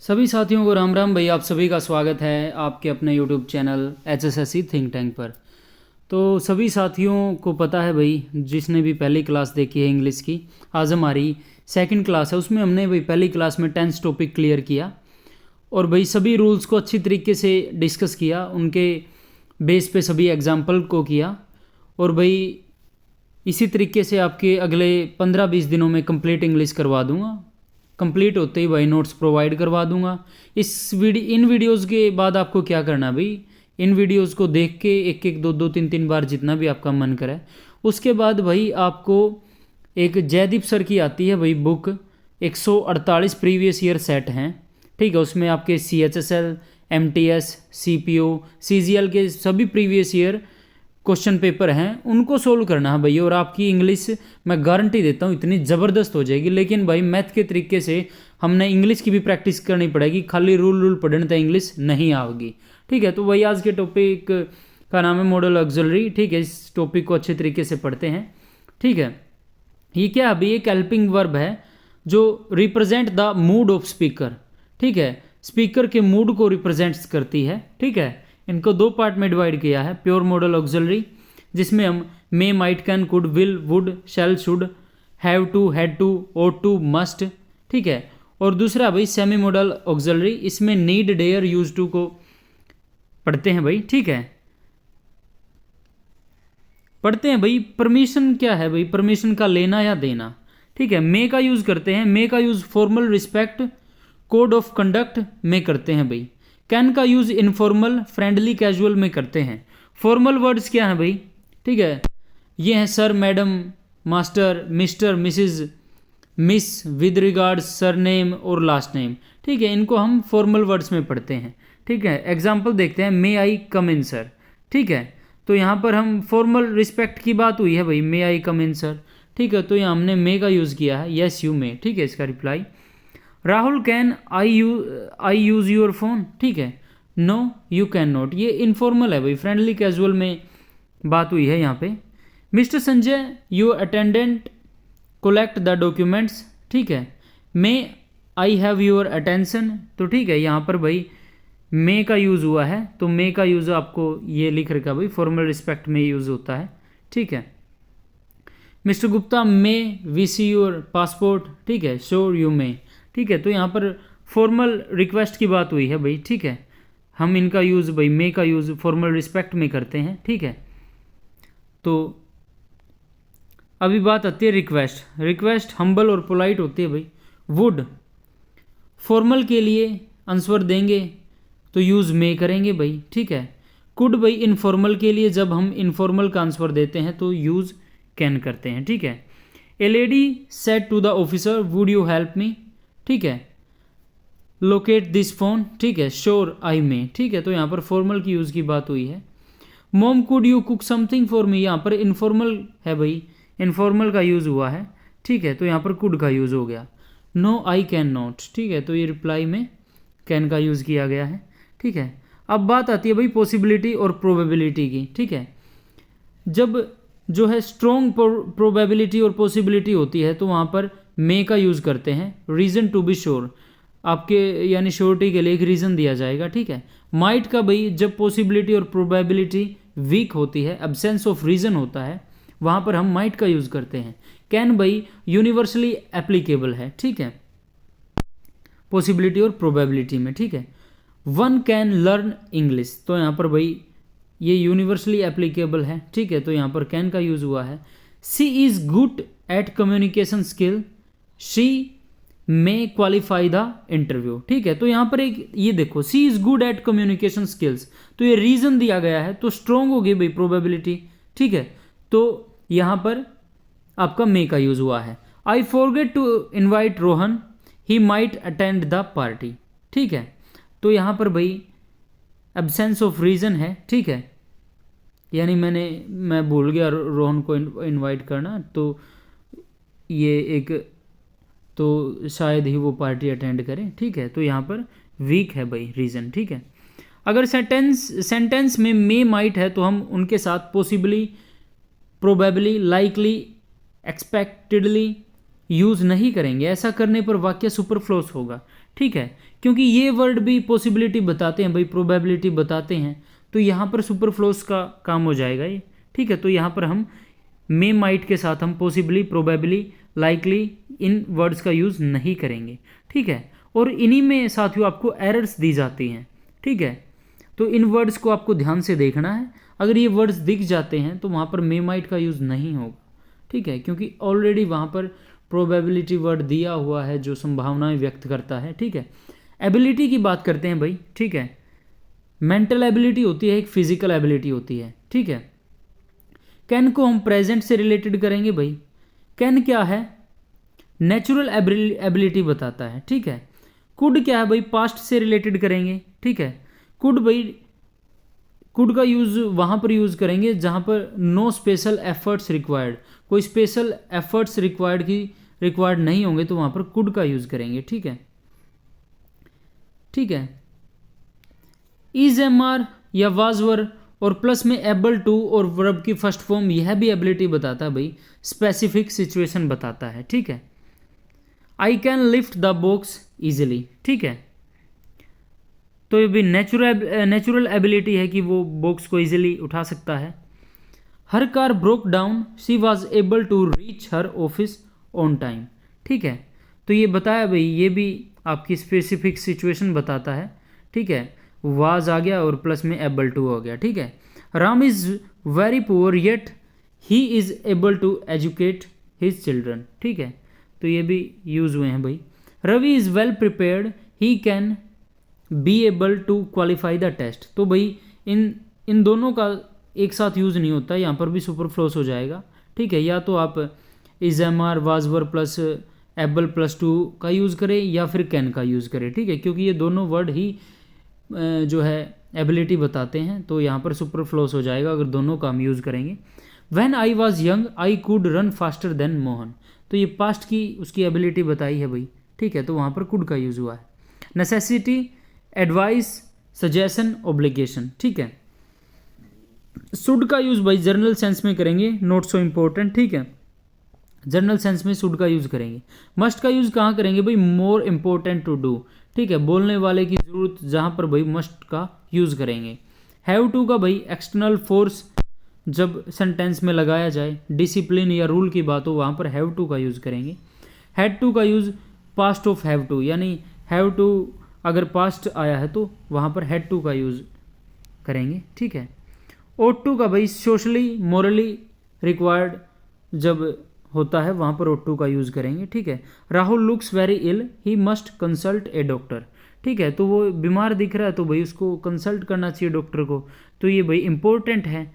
सभी साथियों को राम राम। भाई आप सभी का स्वागत है आपके अपने YouTube channel HSSC think tank पर। तो सभी साथियों को पता है भाई, जिसने भी पहली क्लास देखी है इंग्लिश की, आज हमारी सेकंड क्लास है। उसमें हमने भाई पहली क्लास में टेंस टॉपिक क्लियर किया और भाई सभी रूल्स को अच्छी तरीके से डिस्कस किया, उनके बेस पे सभी एग्जाम्पल को किया। और भाई इसी तरीके से आपके अगले 15-20 दिनों में कंप्लीट इंग्लिश करवा दूंगा। कंप्लीट होते ही भाई नोट्स प्रोवाइड करवा दूंगा। इन वीडियोस के बाद आपको क्या करना है भाई, इन वीडियोस को देख के एक एक दो दो तीन तीन बार जितना भी आपका मन करे, उसके बाद भाई आपको एक जयदीप सर की आती है भाई बुक, 148 प्रीवियस ईयर सेट हैं, ठीक है। उसमें आपके CHSL, MTS, CPO, CGL के सभी प्रीवियस ईयर क्वेश्चन पेपर हैं, उनको सोल्व करना है भाई। और आपकी इंग्लिश मैं गारंटी देता हूँ इतनी ज़बरदस्त हो जाएगी। लेकिन भाई मैथ के तरीके से हमने इंग्लिश की भी प्रैक्टिस करनी पड़ेगी, खाली रूल पढ़ने तो इंग्लिश नहीं आएगी, ठीक है। तो वही आज के टॉपिक का नाम है मॉडल ऑक्सिलरी, ठीक है। इस टॉपिक को अच्छे तरीके से पढ़ते हैं, ठीक है। ये क्या है भाई, एक हेल्पिंग वर्ब है जो represent the mood off speaker, ठीक है। स्पीकर के मूड को रिप्रेजेंट करती है, ठीक है। इनको दो पार्ट में डिवाइड किया है। प्योर मॉडल ऑक्सिलरी, जिसमें हम may, might, can, could, will, would, shall, should, have to, had to, ought to, must, ठीक है। और दूसरा भाई सेमी मॉडल ऑक्सिलरी, इसमें नीड, डेयर, यूज टू को पढ़ते हैं भाई, ठीक है। पढ़ते हैं भाई। परमिशन क्या है भाई, परमिशन का लेना या देना, ठीक है। मे का यूज करते हैं, मे का use formal, respect, code of conduct में करते हैं भाई। कैन का यूज इनफॉर्मल, फ्रेंडली, कैजुअल में करते हैं। फॉर्मल वर्ड्स क्या हैं भाई, ठीक है। ये हैं sir, madam, master, mister, Mrs, miss, with regards, surname और लास्ट नेम, ठीक है। इनको हम फॉर्मल वर्ड्स में पढ़ते हैं, ठीक है। एग्जाम्पल देखते हैं, मे आई कम इन सर, ठीक है। तो यहाँ पर हम फॉर्मल रिस्पेक्ट की बात हुई है भाई, मे आई कम इन सर, ठीक है। तो यहाँ हमने मे का यूज़ किया है, यस यू मे, ठीक है। इसका reply, Rahul can I use your phone, ठीक है। नो यू कैन नॉट, ये इनफॉर्मल है भाई, फ्रेंडली कैजुअल में बात हुई है यहाँ पे। Mister Sanjay you attendant collect the documents, ठीक है। मे आई हैव योर अटेंशन, तो ठीक है, यहाँ पर भाई मे का यूज़ हुआ है, तो मे का यूज़ आपको ये लिख रखा भाई, फॉर्मल रिस्पेक्ट में यूज़ होता है, ठीक है। Mister Gupta may we see your passport, ठीक है। श्योर यू मे, ठीक है। तो यहाँ पर फॉर्मल रिक्वेस्ट की बात हुई है भाई, ठीक है। हम इनका यूज़ भाई मे का यूज़ फॉर्मल रिस्पेक्ट में करते हैं, ठीक है। तो अभी बात आती है रिक्वेस्ट। रिक्वेस्ट हम्बल और पोलाइट होती है भाई। वुड फॉर्मल के लिए आंसर देंगे तो यूज़ मे करेंगे भाई, ठीक है। कुड भाई इनफॉर्मल के लिए, जब हम इनफॉर्मल का आंसर देते हैं तो यूज़ कैन करते हैं, ठीक है। A lady said to the officer would you help me, ठीक है। लोकेट दिस फोन, ठीक है। श्योर आई मे, ठीक है। तो यहाँ पर फॉर्मल की यूज़ की बात हुई है। मोम could you cook something for me, यहाँ पर इनफॉर्मल है भाई, इनफॉर्मल का यूज़ हुआ है, ठीक है। तो यहाँ पर कुड का यूज़ हो गया। नो आई कैन नॉट, ठीक है। तो ये रिप्लाई में कैन का यूज़ किया गया है, ठीक है। अब बात आती है भाई पॉसिबिलिटी और प्रोबेबिलिटी की, ठीक है। जब जो है स्ट्रॉन्ग प्रोबेबिलिटी और पॉसिबिलिटी होती है तो वहाँ पर मे का यूज़ करते हैं। रीज़न टू बी श्योर, आपके यानी श्योरिटी के लिए एक रीज़न दिया जाएगा, ठीक है। माइट का भाई जब पॉसिबिलिटी और प्रोबेबिलिटी वीक होती है, एब्सेंस ऑफ रीज़न होता है, वहाँ पर हम माइट का यूज़ करते हैं। कैन भाई यूनिवर्सली एप्लीकेबल है, ठीक है, पॉसिबिलिटी और प्रोबेबिलिटी में, ठीक है। वन कैन लर्न इंग्लिश, तो यहाँ पर भाई ये यूनिवर्सली एप्लीकेबल है, ठीक है। तो यहाँ पर कैन का यूज़ हुआ है। She is good at communication skill, she may qualify the interview, ठीक है। तो यहाँ पर एक ये देखो, she is good at communication skills, तो ये रीज़न दिया गया है, तो स्ट्रॉन्ग होगी भाई प्रोबेबिलिटी, ठीक है। तो यहाँ पर आपका मे का यूज़ हुआ है। I forget to invite Rohan, he might attend the party, ठीक है। तो यहाँ पर भाई एब्सेंस ऑफ रीज़न है, ठीक है। यानी मैं भूल गया रोहन को इनवाइट करना, तो ये एक, तो शायद ही वो पार्टी अटेंड करें, ठीक है। तो यहाँ पर वीक है भाई रीज़न, ठीक है। अगर सेंटेंस में मे माइट है तो हम उनके साथ possibly, probably, likely, expectedly, use नहीं करेंगे। ऐसा करने पर वाक्य सुपरफ्लोस होगा, ठीक है, क्योंकि ये वर्ड भी पॉसिबिलिटी बताते हैं भाई, प्रोबेबिलिटी बताते हैं, तो यहाँ पर सुपरफ्लोस का काम हो जाएगा ये, ठीक है। तो यहाँ पर हम मे माइट के साथ हम पॉसिबली, प्रोबेबली, लाइकली इन वर्ड्स का यूज़ नहीं करेंगे, ठीक है। और इन्हीं में साथियों आपको एरर्स दी जाती हैं, ठीक है। तो इन वर्ड्स को आपको ध्यान से देखना है। अगर ये वर्ड्स दिख जाते हैं तो वहाँ पर मे माइट का यूज़ नहीं होगा, ठीक है, क्योंकि ऑलरेडी वहाँ पर प्रोबेबिलिटी वर्ड दिया हुआ है जो संभावनाएं व्यक्त करता है, ठीक है। एबिलिटी की बात करते हैं भाई, ठीक है। मेंटल एबिलिटी होती है, एक फिजिकल एबिलिटी होती है, ठीक है। कैन को हम प्रेजेंट से रिलेटेड करेंगे भाई। कैन क्या है? नेचुरल एबिलिटी बताता है, ठीक है। कुड क्या है भाई? पास्ट से रिलेटेड करेंगे, ठीक है। कुड भाई, कुड का यूज़ वहाँ पर यूज़ करेंगे जहाँ पर नो स्पेशल एफर्ट्स रिक्वायर्ड, कोई स्पेशल एफर्ट्स रिक्वायर्ड नहीं होंगे तो वहाँ पर कुड का यूज़ करेंगे, ठीक है, ठीक है। इज एम आर या वाज वर और प्लस में एबल टू और वर्ब की फर्स्ट फॉर्म, यह भी एबिलिटी बताता है भाई, स्पेसिफिक सिचुएशन बताता है, ठीक है। I can lift the box easily, ठीक है। तो ये भी नेचुरल एबिलिटी है कि वो बॉक्स को इजीली उठा सकता है। Her car broke down, she was able to reach her office on time, ठीक है। तो ये बताया भाई, ये भी आपकी स्पेसिफिक सिचुएशन बताता है, ठीक है। वाज आ गया और प्लस में एबल टू हो गया, ठीक है। Ram is very poor yet he is able to educate his children, ठीक है। तो ये भी यूज़ हुए हैं भाई। Ravi is well prepared, he can be able to qualify the test. तो भाई इन दोनों का एक साथ यूज़ नहीं होता, यहाँ पर भी सुपरफ्लोस हो जाएगा, ठीक है। या तो आप is am are was were plus able plus to का यूज़ करें या फिर कैन का यूज़ करें, ठीक है, क्योंकि ये दोनों वर्ड ही जो है एबिलिटी बताते हैं, तो यहाँ पर सुपरफ्लोस हो जाएगा अगर दोनों का हम यूज़ करेंगे। When I was young I could run faster than Mohan, तो ये पास्ट की उसकी एबिलिटी बताई है भाई, ठीक है, तो वहाँ पर कुड का यूज़ हुआ है। नेसेसिटी, एडवाइस, सजेशन, ऑब्लिगेशन, ठीक है। शुड का यूज़ भाई जनरल सेंस में करेंगे, नॉट सो इम्पोर्टेंट, ठीक है। जनरल सेंस में शुड का यूज़ करेंगे। मस्ट का यूज़ कहाँ करेंगे भाई? मोर इम्पोर्टेंट टू डू, ठीक है, बोलने वाले की ज़रूरत जहाँ पर भाई मस्ट का यूज़ करेंगे। हैव टू का भाई एक्सटर्नल फोर्स जब सेंटेंस में लगाया जाए, डिसिप्लिन या रूल की बात हो, वहाँ पर हैव टू का यूज़ करेंगे। हैड टू का use past of have to, यानी हैव टू अगर पास्ट आया है तो वहाँ पर हैड टू का यूज़ करेंगे, ठीक है। ओट टू का भाई सोशली मोरली रिक्वायर्ड जब होता है वहाँ पर ओट टू का यूज़ करेंगे, ठीक है। Rahul looks very ill, he must consult a doctor, ठीक है, तो वो बीमार दिख रहा है तो भाई उसको कंसल्ट करना चाहिए डॉक्टर को, तो ये भाई इंपॉर्टेंट है,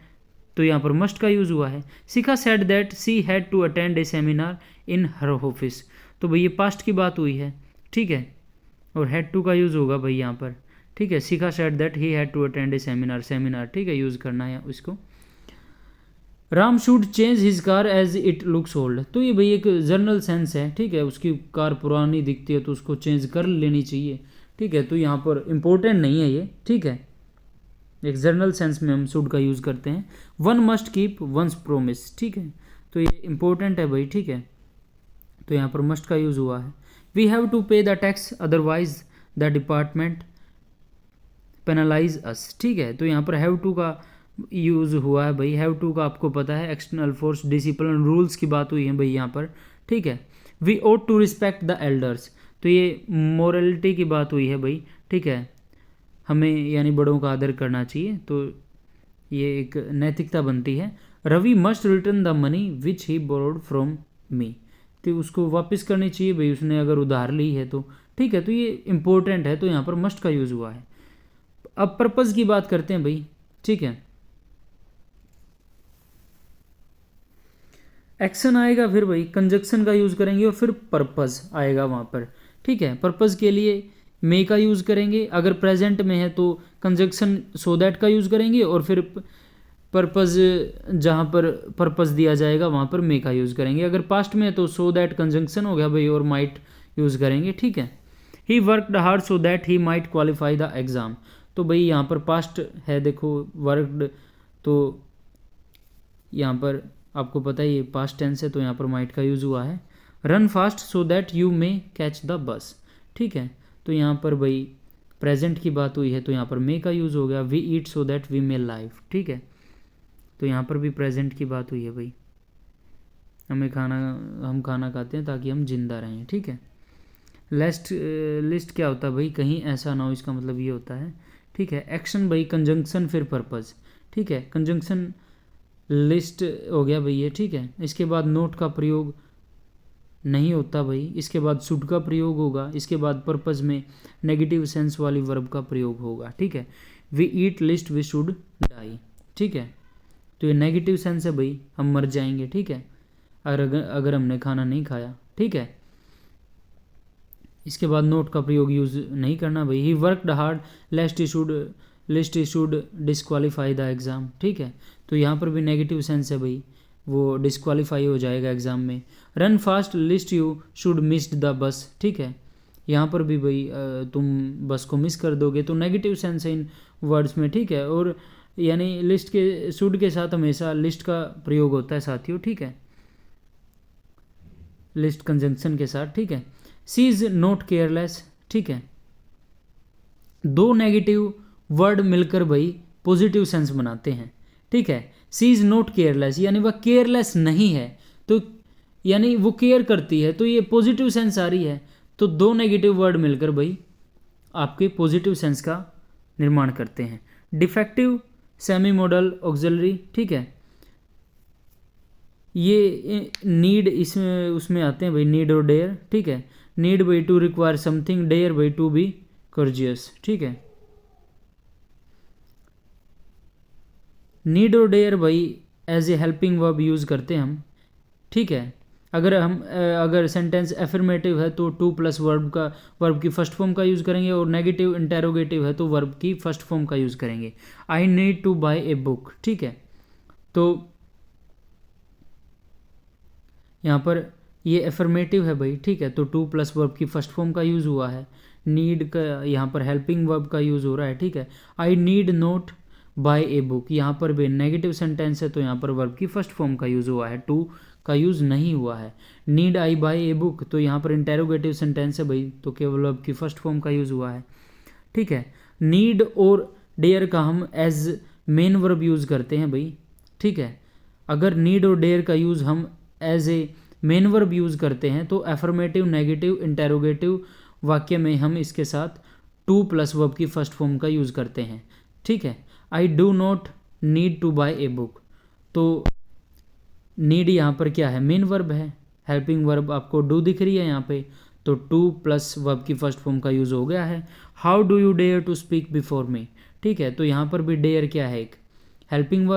तो यहाँ पर मस्ट का यूज़ हुआ है। Shikha said that she had to attend a seminar in her office, तो भाई ये पास्ट की बात हुई है, ठीक है, और हैड टू का यूज़ होगा भाई यहाँ पर, ठीक है। Shikha said that he had to attend a seminar, ठीक है, यूज़ करना है उसको। Ram should change his car as it looks old, तो ये भाई एक जनरल सेंस है, ठीक है, उसकी कार पुरानी दिखती है तो उसको चेंज कर लेनी चाहिए, ठीक है, तो यहाँ पर इम्पोर्टेंट नहीं है ये, ठीक है, एक जनरल सेंस में हम शुड का यूज़ करते हैं। One must keep once promise, ठीक है, तो ये इंपॉर्टेंट है भाई, ठीक है, तो यहाँ पर मस्ट का यूज़ हुआ है। We have to pay the tax otherwise the department penalise us, ठीक है, तो यहाँ पर हैव टू का यूज़ हुआ है भाई। हैव टू का आपको पता है एक्सटर्नल फोर्स, डिसिप्लिन, रूल्स की बात हुई है भाई यहाँ पर, ठीक है। We ought to respect the elders, तो ये मोरलिटी की बात हुई है भाई, ठीक है, हमें यानी बड़ों का आदर करना चाहिए, तो ये एक नैतिकता बनती है। Ravi must return the money which he borrowed from me, तो उसको वापस करनी चाहिए भाई, उसने अगर उधार ली है तो, ठीक है, तो ये इंपॉर्टेंट है, तो यहाँ पर मस्ट का यूज़ हुआ है। अब पर्पज़ की बात करते हैं भाई, ठीक है, एक्शन आएगा फिर भाई कंजक्शन का यूज़ करेंगे और फिर पर्पज़ आएगा वहाँ पर, ठीक है। पर्पज़ के लिए मे का यूज़ करेंगे, अगर प्रेजेंट में है तो कंजक्शन सो दैट का यूज़ करेंगे, और फिर पर्पज़ जहाँ पर पर्पज़ दिया जाएगा वहाँ पर मे का यूज़ करेंगे। अगर पास्ट में है तो सो दैट कंजंक्शन हो गया भाई और माइट यूज़ करेंगे, ठीक है। He worked hard so that he might qualify the exam, तो भाई यहाँ पर पास्ट है, देखो वर्कड, तो यहाँ पर आपको पता है ये पास्ट टेंस है, तो यहाँ पर माइट का यूज़ हुआ है। Run fast so that you may catch the bus, ठीक है। तो यहाँ पर भाई प्रेजेंट की बात हुई है तो यहाँ पर मे का यूज़ हो गया। We eat so that we may live, ठीक है। तो यहाँ पर भी प्रेजेंट की बात हुई है भाई, हम खाना खाते हैं ताकि हम जिंदा रहें, ठीक है। लिस्ट क्या होता है भाई, कहीं ऐसा ना हो, इसका मतलब ये होता है, ठीक है। एक्शन भाई कंजंक्शन फिर पर्पज़, ठीक है। कंजंक्शन लिस्ट हो गया भाई ये, ठीक है। इसके बाद नोट का प्रयोग नहीं होता भाई, इसके बाद शुड का प्रयोग होगा, इसके बाद पर्पज़ में नेगेटिव सेंस वाली वर्ब का प्रयोग होगा, ठीक है। We eat lest we should die, ठीक है। तो ये नेगेटिव सेंस है भाई, हम मर जाएंगे, ठीक है, अगर हमने खाना नहीं खाया, ठीक है। इसके बाद नोट का प्रयोग यूज़ नहीं करना भाई। He worked hard list he should disqualify the exam, ठीक है। तो यहाँ पर भी नेगेटिव सेंस है भाई, वो डिस्क्वालीफाई हो जाएगा एग्ज़ाम में। Run fast list you should missed the bus, ठीक है। यहाँ पर भी भाई तुम बस को मिस कर दोगे, तो नेगेटिव सेंस है इन वर्ड्स में, ठीक है। और यानी लिस्ट के शुड के साथ हमेशा लिस्ट का प्रयोग होता है साथियों, ठीक है, लिस्ट कंजंक्शन के साथ, ठीक है। सी इज नॉट केयरलेस, ठीक है। दो नेगेटिव वर्ड मिलकर भाई पॉजिटिव सेंस बनाते हैं, ठीक है। सी इज नॉट केयरलेस यानी वह केयरलेस नहीं है, तो यानी वो केयर करती है, तो ये पॉजिटिव सेंस आ रही है। तो दो नेगेटिव वर्ड मिलकर भाई आपके पॉजिटिव सेंस का निर्माण करते हैं। डिफेक्टिव सेमी मॉडल ऑक्सिलरी, ठीक है। ये नीड इसमें उसमें आते हैं भाई, नीड और डेयर, ठीक है। नीड भाई टू रिक्वायर समथिंग, डेयर भाई टू बी कर्जियस, ठीक है। नीड और डेयर भाई as a helping verb use करते हैं हम, ठीक है। अगर सेंटेंस एफर्मेटिव है तो टू प्लस वर्ब की फर्स्ट फॉर्म का यूज़ करेंगे, और नेगेटिव इंटेरोगेटिव है तो वर्ब की फर्स्ट फॉर्म का यूज़ करेंगे। I need to buy a book, ठीक है। तो यहाँ पर ये एफर्मेटिव है भाई, ठीक है, तो टू प्लस वर्ब की फर्स्ट फॉर्म का यूज़ हुआ है। नीड का यहाँ पर हेल्पिंग वर्ब का यूज़ हो रहा है, ठीक है। I need not buy a book, यहाँ पर भी नेगेटिव सेंटेंस है तो यहाँ पर वर्ब की फर्स्ट फॉर्म का यूज़ हुआ है, टू का यूज़ नहीं हुआ है। Need I buy a book, तो यहाँ पर इंटेरोगेटिव सेंटेंस है भाई, तो केवल वर्ब की फर्स्ट फॉर्म का यूज़ हुआ है, ठीक है। नीड और डेयर का हम एज मेन वर्ब यूज़ करते हैं भाई, ठीक है। अगर नीड और डेयर का यूज़ हम as a main verb use करते हैं तो एफर्मेटिव नेगेटिव इंटेरोगेटिव वाक्य में हम इसके साथ टू प्लस वर्ब की फर्स्ट फॉर्म का यूज़ करते हैं, ठीक है। I do not need to buy a book, तो नीड यहाँ पर क्या है, मेन वर्ब है। हेल्पिंग वर्ब आपको डू दिख रही है यहाँ पे, तो टू प्लस वर्ब की फर्स्ट फॉर्म का यूज़ हो गया है। How do you dare to speak before me, ठीक है। तो यहाँ पर भी डेयर क्या है, एक हेल्पिंग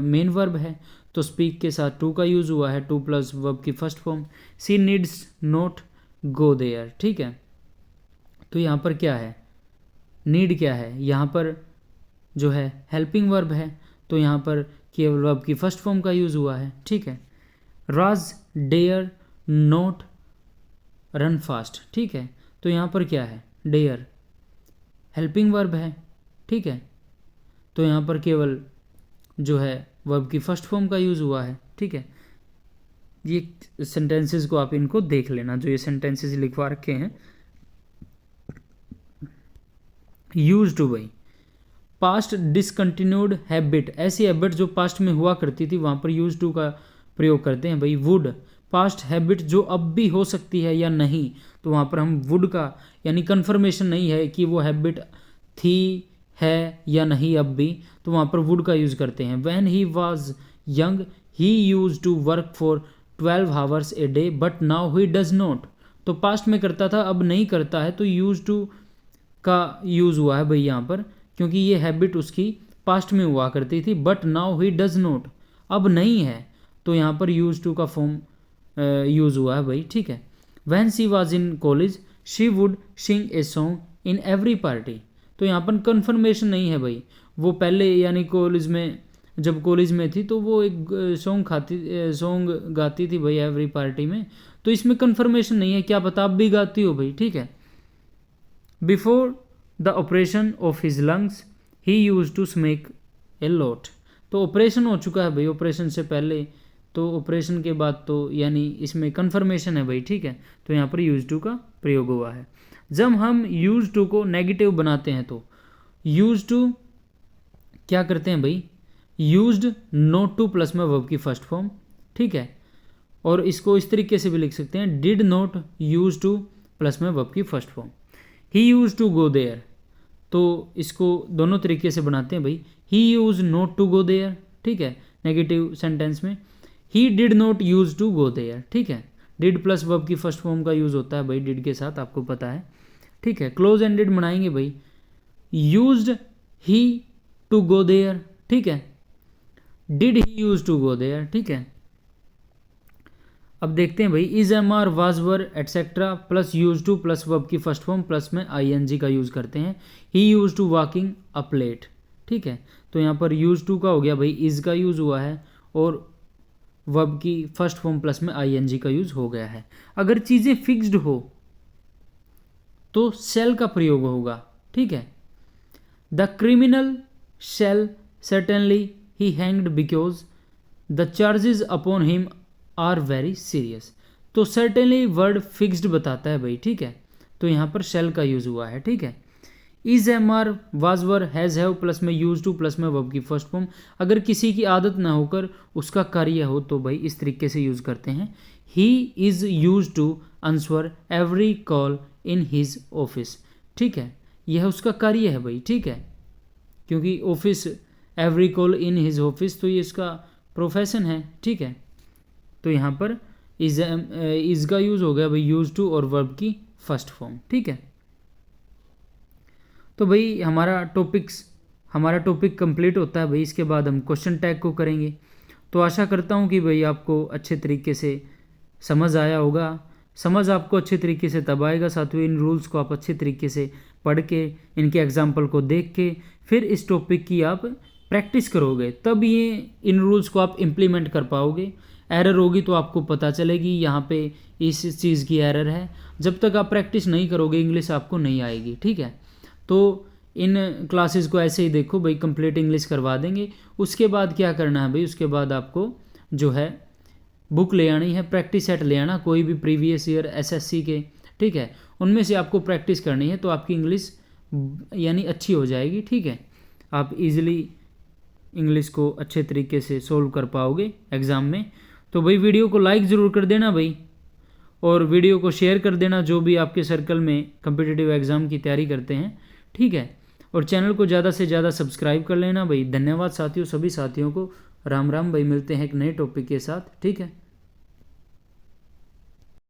मेन वर्ब है, तो स्पीक के साथ टू का यूज़ हुआ है, टू प्लस वर्ब की first form. She needs not go there, ठीक है। तो यहाँ पर क्या है, नीड क्या है, यहाँ पर जो है हेल्पिंग वर्ब है, तो यहाँ पर केवल वर्ब की फर्स्ट फॉर्म का यूज़ हुआ है, ठीक है। राज डेयर नॉट रन फास्ट, ठीक है। तो यहाँ पर क्या है, डेयर हेल्पिंग वर्ब है, ठीक है। तो यहाँ पर केवल जो है वर्ब की फर्स्ट फॉर्म का यूज़ हुआ है, ठीक है। ये सेंटेंसेस को आप इनको देख लेना, जो ये सेंटेंसेस लिखवा रखे हैं। यूज टू भाई पास्ट डिसकंटिन्यूड हैबिट, ऐसी हैबिट जो पास्ट में हुआ करती थी वहाँ पर यूज टू का प्रयोग करते हैं भाई। वुड पास्ट हैबिट जो अब भी हो सकती है या नहीं, तो वहाँ पर हम वुड का यानी कन्फर्मेशन नहीं है कि वो हैबिट थी है या नहीं अब भी, तो वहाँ पर वुड का यूज़ करते हैं। When he was young he use to work for 12 hours a day but now he does not, तो पास्ट में करता था अब नहीं करता है, तो यूज टू का यूज़ हुआ है भाई यहाँ पर, क्योंकि ये हैबिट उसकी पास्ट में हुआ करती थी। But now he does not, अब नहीं है, तो यहाँ पर यूज टू का फॉर्म यूज़ हुआ है भाई, ठीक है। When she was in college she would Singh a song in every party, तो यहाँ पर कन्फर्मेशन नहीं है भाई, वो पहले यानी कॉलेज में जब कॉलेज में थी तो वो एक सॉन्ग गाती थी भाई एवरी पार्टी में, तो इसमें कन्फर्मेशन नहीं है, क्या पता अब भी गाती हो भाई, ठीक है। Before the operation of his lungs he use to smoke a lot, तो ऑपरेशन हो चुका है भाई, ऑपरेशन से पहले तो ऑपरेशन के बाद तो यानी इसमें कन्फर्मेशन है भाई, ठीक है। तो यहाँ पर यूज टू का प्रयोग हुआ है। जब हम यूज टू को नेगेटिव बनाते हैं तो यूज टू क्या करते हैं भाई, यूज्ड नॉट टू प्लस में वर्ब की फर्स्ट फॉर्म, ठीक है। और इसको इस तरीके से भी लिख सकते हैं, did not use to plus में वर्ब की first form. He use to go there, तो इसको दोनों तरीके से बनाते हैं भाई, he use not to go there, ठीक है, नेगेटिव सेंटेंस में। He did not use to go there, ठीक है। डिड प्लस वर्ब की फर्स्ट फॉर्म का यूज होता है भाई डिड के साथ, आपको पता है, ठीक है। क्लोज एंडेड बनाएंगे भाई, used he to go there, ठीक है, did he use to go there, ठीक है। अब देखते हैं भाई, is am are was were etcetera plus use to plus verb की फर्स्ट फॉर्म प्लस में आईएनजी का यूज करते हैं। He use to walking up late, ठीक है। तो यहाँ पर यूज टू का हो गया भाई, इज का यूज हुआ है और वर्ब की फर्स्ट फॉर्म प्लस में आईएनजी का यूज हो गया है। अगर चीज़ें फिक्स्ड हो तो शेल का प्रयोग होगा, ठीक है। The criminal shall certainly be hanged because the charges upon him are very serious. तो सर्टेनली वर्ड फिक्स्ड बताता है भाई, ठीक है। तो यहाँ पर शेल का यूज हुआ है, ठीक है। Is am are was were has have plus में यूज टू प्लस में वर्ब की फर्स्ट फॉर्म। अगर किसी की आदत ना होकर उसका कार्य हो तो भाई इस तरीके से यूज करते हैं, he is use to answer every call in his office, ठीक है। यह उसका कार्य है भाई, ठीक है, क्योंकि office every call in his office, तो ये इसका प्रोफेशन है, ठीक है। तो यहाँ पर इज का यूज हो गया भाई यूज टू और वर्ब की फर्स्ट फॉर्म, ठीक है। तो भाई हमारा टॉपिक कंप्लीट होता है भाई। इसके बाद हम क्वेश्चन टैग को करेंगे। तो आशा करता हूँ कि भाई आपको अच्छे तरीके से समझ आया होगा। समझ आपको अच्छे तरीके से तब आएगा साथियों, इन रूल्स को आप अच्छे तरीके से पढ़ के, इनके एग्जाम्पल को देख के फिर इस टॉपिक की आप प्रैक्टिस करोगे, तब ये इन रूल्स को आप इम्प्लीमेंट कर पाओगे। एरर होगी तो आपको पता चलेगी यहाँ पे इस चीज़ की एरर है। जब तक आप प्रैक्टिस नहीं करोगे इंग्लिश आपको नहीं आएगी, ठीक है। तो इन क्लासेस को ऐसे ही देखो भाई, कंप्लीट इंग्लिश करवा देंगे। उसके बाद क्या करना है भाई, उसके बाद आपको जो है बुक ले आनी है, प्रैक्टिस सेट ले आना, कोई भी प्रीवियस ईयर एसएससी के, ठीक है, उनमें से आपको प्रैक्टिस करनी है, तो आपकी इंग्लिश यानी अच्छी हो जाएगी, ठीक है। आप इजीली इंग्लिश को अच्छे तरीके से सोल्व कर पाओगे एग्ज़ाम में। तो भाई वीडियो को लाइक ज़रूर कर देना भाई, और वीडियो को शेयर कर देना जो भी आपके सर्कल में कॉम्पिटिटिव एग्ज़ाम की तैयारी करते हैं, ठीक है। और चैनल को ज़्यादा से ज़्यादा सब्सक्राइब कर लेना भाई। धन्यवाद साथियों, सभी साथियों को राम राम भाई। मिलते हैं एक नए टॉपिक के साथ, ठीक है।